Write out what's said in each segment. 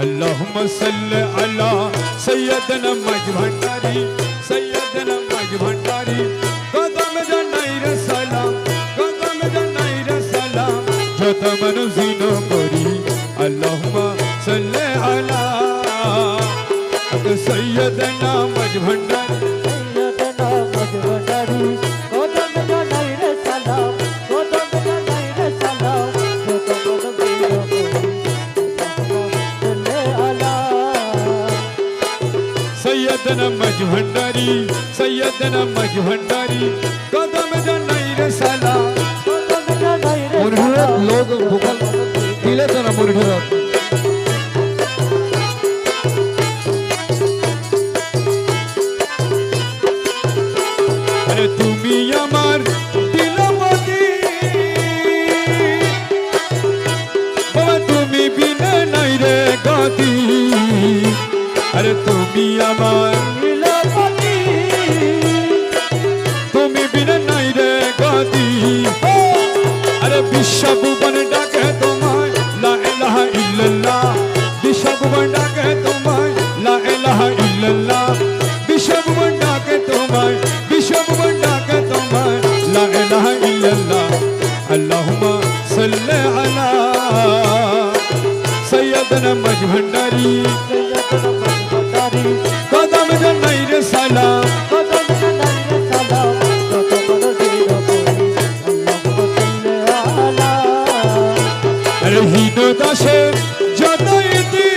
अल्लाहुम्मा सल्ली अला सय्यदना मज भंडारी सय्यदना मज भंडारी कदम जनाई रे सलाम कदम जनाई रे सलाम जत मन जीनो करी अल्लाहुम्मा सल्ली अला सय्यदना मज भंडारी सय्यदना मज भंडारी कदम जनाई रे सलाम कदम जनाई रे सलाम जत मन जीनो करी सय्यदना मज भंडारी सय्यदना मज भंडारी कदम जनाई रे सलाम कदम जनाई रे मुरझुरत लोग भूखल दिले तो ना मुरझुरत अरे तुमी আমার দিলমতি বাবা তুমি বিনা নাই রে গতি अरे তুমি আমার লীলাপতি তুমি বিনা নাই রে গতি अरे বিশ্বভুবন ডাকে তোমায় লা ইলাহা ইল্লাল্লাহ বিশ্বভুবন ডাকে তোমায় লা ইলাহা ইল্লাল্লাহ বিশ্বভুবন ডাকে তোমায় বিশ্বভুবন ডাকে তোমায় লা ইলাহা ইল্লাল্লাহ আল্লাহুম্মা সাল্লি আলা সৈয়দনা মজ ভন্ডারি सय्यदना मज भंडारी कदम जनाई रे सलाम कदम जनाई रे सलाम जत मन जीनो करी अल्लाहुम्मा सल्ली अला अरे हिन दासे जनाईती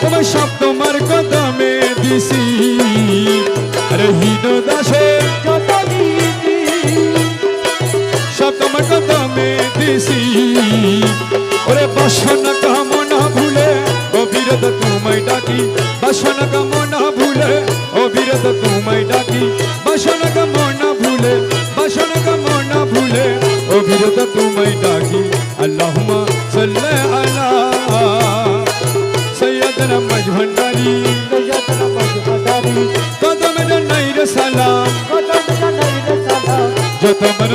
তোমার সব তোমার কদমে দিছি अरे হিন দাসে जतनीति সব তোমার কদমে দিছি ওরে বাসনা কামনা ভুলে অবিরত তোমায় ডাকি বাসনা কামনা ভুলে অবিরত তোমায় ডাকি বাসনা কামনা ভুলে বাসনা কামনা ভুলে অবিরত তোমায় ডাকি আল্লাহুম্মা সাল্লি আলা সৈয়দনা মজ ভন্ডারি सय्यदना मज भंडारी कदम जनाई रे सलाम कदम जनाई रे सलाम যত মন